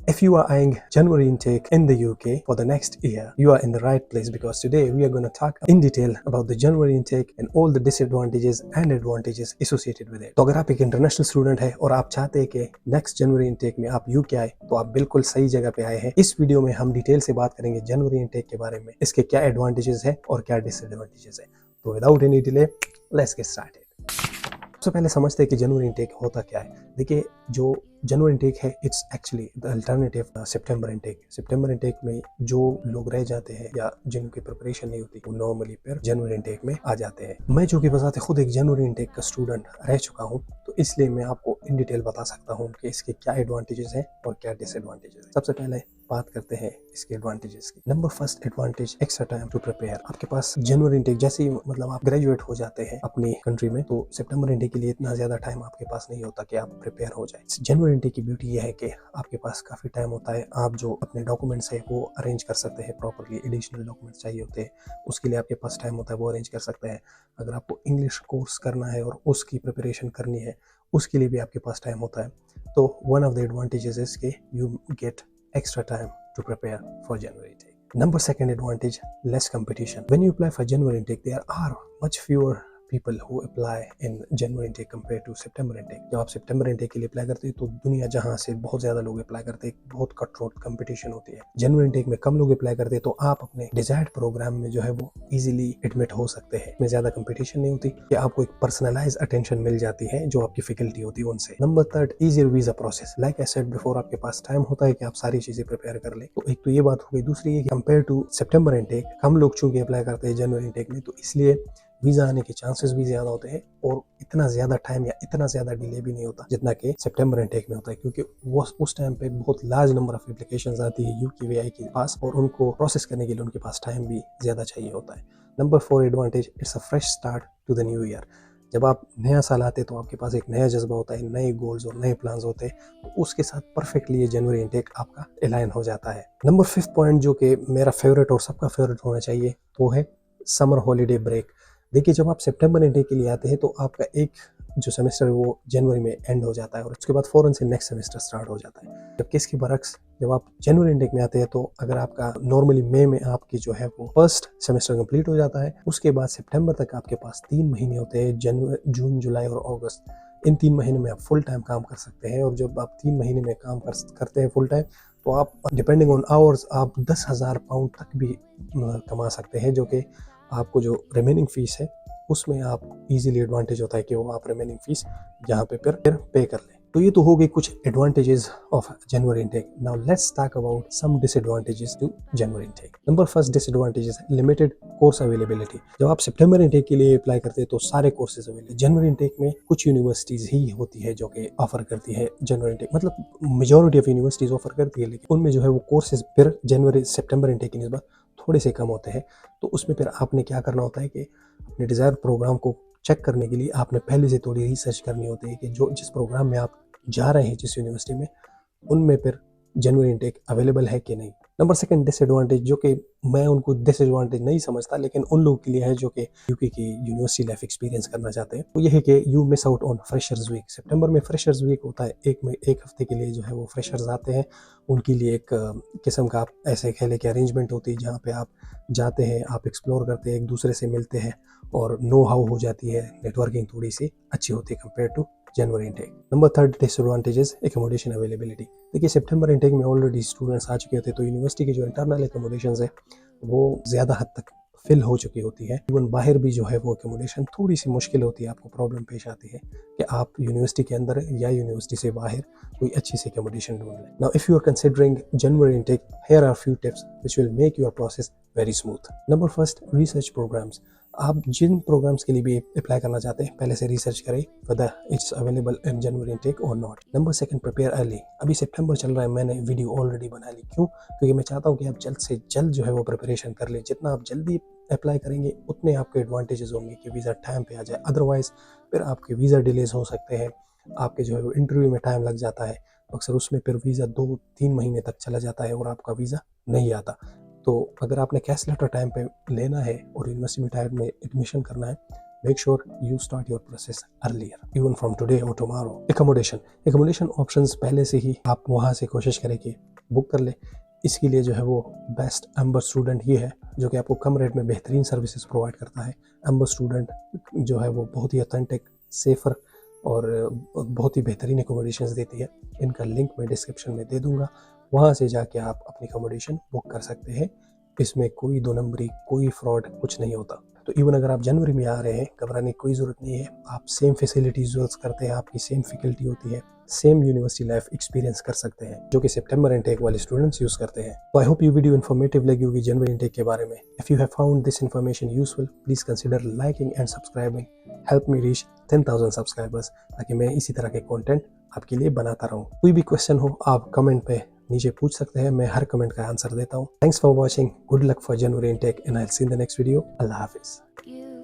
If you are eyeing January intake in the UK for the next year, you are in the right place because today we are going to talk in detail about the January intake and all the disadvantages and advantages associated with it. तो अगर आप एक international student है और आप चाहते हैं कि नेक्स्ट जनवरी इंटेक में आप यूके आए तो आप बिल्कुल सही जगह पे आए हैं। इस वीडियो में हम डिटेल से बात करेंगे जनवरी इंटेक के बारे में, इसके क्या एडवांटेजेस है और क्या डिसएडवांटेजेस है। तो without any delay let's get started. सबसे पहले समझते हैं कि जनवरी इंटेक होता क्या है। देखिए, जो जनवरी इंटेक है it's actually the alternative September intake. September intake में जो लोग रह जाते हैं या जिनकी प्रिपरेशन नहीं होती वो नॉर्मली फिर जनवरी इंटेक में आ जाते हैं। मैं जो कि बताते खुद एक जनवरी इंटेक का स्टूडेंट रह चुका हूँ, तो इसलिए मैं आपको इन डिटेल बता सकता हूँ कि इसके क्या एडवांटेजेस हैं और क्या डिसएडवांटेजेस हैं। सबसे पहले बात करते हैं इसके एडवांटेजेस की। Number first advantage, extra time to prepare. आपके पास जनवरी इंटेक जैसे ही मतलब आप ग्रेजुएट हो जाते हैं अपनी कंट्री में, तो सितंबर इंटेक के लिए इतना ज्यादा टाइम आपके पास नहीं होता कि आप प्रिपेयर हो जाए। जनवरी इंटेक की ब्यूटी ये है कि आपके पास काफी टाइम होता है, आप जो अपने डॉक्यूमेंट्स है वो अरेंज कर सकते हैं प्रॉपरली। एडिशनल डॉक्यूमेंट्स चाहिए होते हैं, उसके लिए आपके पास टाइम होता है, वो अरेंज कर सकते हैं। अगर आपको इंग्लिश कोर्स करना है और उसकी प्रिपरेशन करनी है, उसके लिए भी आपके पास टाइम होता है। तो one of the advantages is कि you get extra time to prepare for January intake. Number second advantage, less competition. When you apply for January intake, there are much fewer people who apply in January intake compared to September intake. जब आप सितंबर intake के लिए apply करते हैं तो दुनिया जहां से बहुत ज्यादा लोग अप्लाई करते हैं, बहुत कट थ्रोट कंपटीशन होती है। जनवरी इंटेक में कम लोग अप्लाई करते हैं, तो आप अपने डिजायर्ड प्रोग्राम में जो है वो इजीली एडमिट हो सकते हैं। इसमें ज्यादा कंपटीशन नहीं होती कि आपको एक पर्सनलाइज अटेंशन मिल जाती है जो आपकी फैकल्टी होती है उनसे। Number third, easier visa process. Like I said before, आपके पास टाइम होता है कि आप सारी चीजें प्रिपेयर कर ले। तो एक तो ये बात हो गई। दूसरी ये कि कंपेयर टू सितंबर इंटेक कम लोग चूंकि अप्लाई करते हैं जनवरी इंटेक में, तो इसलिए वीजा आने के चांसेस भी ज्यादा होते हैं और इतना ज्यादा टाइम या इतना ज्यादा डिले भी नहीं होता जितना कि सितंबर इंटेक में होता है, क्योंकि वो उस टाइम पे बहुत लार्ज नंबर ऑफ एप्लीकेशंस आती है यूकेवीआई के पास और उनको प्रोसेस करने के लिए उनके पास टाइम भी ज्यादा चाहिए होता है। Number four advantage, it's a fresh start to the new year. जब आप नया साल आते हैं तो आपके पास एक नया जज्बा होता है, नए गोल्स और नए प्लान्स होते हैं, तो उसके साथ परफेक्टली ये जनवरी इंटेक आपका अलाइन हो जाता है। नंबर फिफ्थ पॉइंट, जो कि मेरा फेवरेट और सबका फेवरेट होना चाहिए, वो है समर हॉलीडे ब्रेक। देखिए, जब आप सितंबर इंटेक के लिए आते हैं तो आपका एक जो सेमेस्टर है वो जनवरी में एंड हो जाता है और उसके बाद फौरन से नेक्स्ट सेमेस्टर स्टार्ट हो जाता है। जबकि इसके बरक्स जब आप जनवरी इंटेक में आते हैं तो अगर आपका नॉर्मली मई में आपकी जो है वो फर्स्ट सेमेस्टर कंप्लीट हो जाता है, उसके बाद सितंबर तक आपके पास 3 महीने होते हैं, जून, जुलाई और अगस्त। इन 3 महीने में आप फुल टाइम काम कर सकते हैं और जब आप 3 महीने में काम करते हैं फुल टाइम, तो आप डिपेंडिंग ऑन आवर्स आप 10,000 पाउंड तक भी कमा सकते हैं, जो कि आपको जो रिमेनिंग फीस है उसमें आप इजीली एडवांटेज होता है कि वो आप रिमेनिंग फीस यहाँ पे फिर पे कर लें। तो ये तो हो गई कुछ advantages of January intake. Now let's talk about some disadvantages to January intake. Number first disadvantages, limited course availability. जब आप सितंबर इंटेक के लिए अप्लाई करते हैं तो सारे कोर्सेज अवेलेबल। जनवरी इंटेक में कुछ यूनिवर्सिटीज ही होती है जो कि ऑफर करती है जनवरी इंटेक, मतलब मेजॉरिटी ऑफ यूनिवर्सिटीज ऑफर करती है, लेकिन उनमें जो है वो कोर्सेज फिर जनवरी सितंबर इंटेक की निस्बत थोड़े से कम होते हैं। तो उसमें फिर आपने क्या करना होता है कि अपने डिजायर प्रोग्राम को चेक करने के लिए आपने पहले से थोड़ी रिसर्च करनी होती है कि जो जिस प्रोग्राम में आप जा रहे हैं, जिस यूनिवर्सिटी में, उनमें फिर जनवरी इंटेक अवेलेबल है कि नहीं। नंबर सेकंड डिसएडवांटेज, जो कि मैं उनको डिसएडवांटेज नहीं समझता लेकिन उन लोगों के लिए है जो कि यूके की यूनिवर्सिटी लाइफ एक्सपीरियंस करना चाहते हैं, वो ये है कि you miss out on freshers week. सितंबर में फ्रेशर्स वीक होता है, एक हफ्ते के लिए जो है वो फ्रेशर्स आते हैं। उनके लिए एक किस्म का आप ऐसे खेले की अरेंजमेंट होती है जहाँ पे आप जाते हैं, आप एक्सप्लोर करते हैं, एक दूसरे से मिलते हैं और नो हाउ हो जाती है, नेटवर्किंग थोड़ी सी अच्छी होती है compare to January intake. Number third disadvantages, accommodation availability. देखिए, सितंबर इंटेक में ऑलरेडी स्टूडेंट्स आ चुके होते हैं, तो यूनिवर्सिटी की जो इंटरनल एकोमोडेशंस है वो ज़्यादा हद तक फिल हो चुकी होती है। इवन बाहर भी जो है वो एकोमोडेशन थोड़ी सी मुश्किल होती है, आपको प्रॉब्लम पेश आती है कि आप यूनिवर्सिटी के अंदर या यूनिवर्सिटी से बाहर कोई अच्छी सी एकोमोडेशन ढूंढ लें। Now if you are considering January intake, here are few tips which will make your process very smooth. Number first, research programmes. आप जिन प्रोग्राम्स के लिए भी अप्लाई करना चाहते हैं पहले से रिसर्च करें whether it's available in January intake और not. Number second, prepare early. अभी सितंबर चल रहा है, मैंने वीडियो ऑलरेडी बना ली। क्यों? क्योंकि मैं चाहता हूँ कि आप जल्द से जल्द जो है वो प्रिपरेशन कर लें। जितना आप जल्दी अप्लाई करेंगे उतने आपके एडवांटेजेस होंगे कि वीज़ा टाइम पे आ जाए। अदरवाइज फिर आपके वीज़ा डिलेज हो सकते हैं, आपके जो है वो इंटरव्यू में टाइम लग जाता है, अक्सर उसमें फिर वीज़ा 2-3 महीने तक चला जाता है और आपका वीज़ा नहीं आता। तो अगर आपने कैश लेटर टाइम पे लेना है और यूनिवर्सिटी में टाइम में एडमिशन करना है, make sure you start your process earlier, even from today और टुमारो। एकोमोडेशन ऑप्शंस पहले से ही आप वहाँ से कोशिश करें कि बुक कर ले। इसके लिए जो है वो बेस्ट एम्बर स्टूडेंट ये है जो कि आपको कम रेट में बेहतरीन सर्विसेज प्रोवाइड करता है। एम्बर स्टूडेंट जो है वो बहुत ही ऑथेंटिक, सेफ़र और बहुत ही बेहतरीन एकोमोडेशंस देती है। इनका लिंक मैं डिस्क्रिप्शन में दे दूंगा, वहाँ से जाके आप अपनी एकोमोडेशन बुक कर सकते हैं। इसमें कोई दो नंबरी, कोई फ्रॉड कुछ नहीं होता। तो इवन अगर आप जनवरी में आ रहे हैं, घबराने की कोई ज़रूरत नहीं है। आप सेम फैसिलिटीज़ यूज़ करते हैं, आपकी सेम फैकल्टी होती है, सेम यूनिवर्सिटी लाइफ एक्सपीरियंस कर सकते हैं जो कि सितंबर इनटेक वाले स्टूडेंट्स यूज़ करते हैं। तो आई होप ये वीडियो इन्फॉर्मेटिव लगी होगी जनवरी इनटेक के बारे में। If you have found this information useful, please consider liking and subscribing. Help me reach 10,000 subscribers, ताकि मैं इसी तरह के कंटेंट आपके लिए बनाता रहूँ। कोई भी क्वेश्चन हो आप कमेंट पे नीचे पूछ सकते हैं, मैं हर कमेंट का आंसर देता हूँ। Thanks for watching, good luck for January intake and I will see in the next video. अल्लाह हाफिज़।